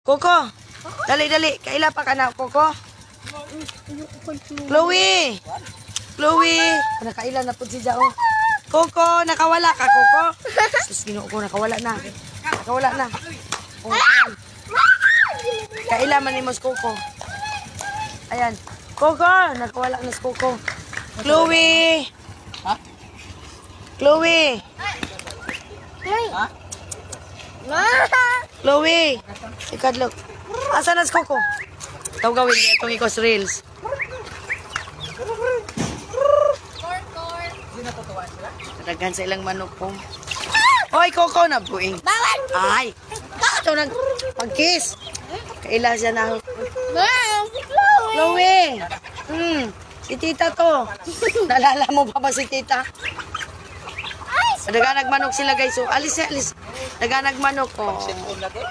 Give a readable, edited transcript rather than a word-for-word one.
Coco. Dali, dali. Kaila pa ka na, Coco. Chloe. Chloe. Nakaila na po si Jao. Coco, nakawala ka, Coco. Sus, ginoo ko, nakawala na. Nakawala na. Oh, ayan. Kaila man ni Mos Coco. Ayan. Coco, nakawala na si Coco. Chloe. Ha? Chloe. Ha? Chloe. Ikadlok. Asa na si Coco? Ikaw gawin kaya itong ikos reels. Nagdagan sa ilang manok po. Hoy, Coco na buing. Bawal! Ay! Ito nag pag-kiss. Kaila siya na. Si Chloe! Chloe! Si tita to. Naalala mo pa ba si tita? Ay! Nagdanag manok sila guys. So, alis. Nagdanag manok ko. Sipon lagi.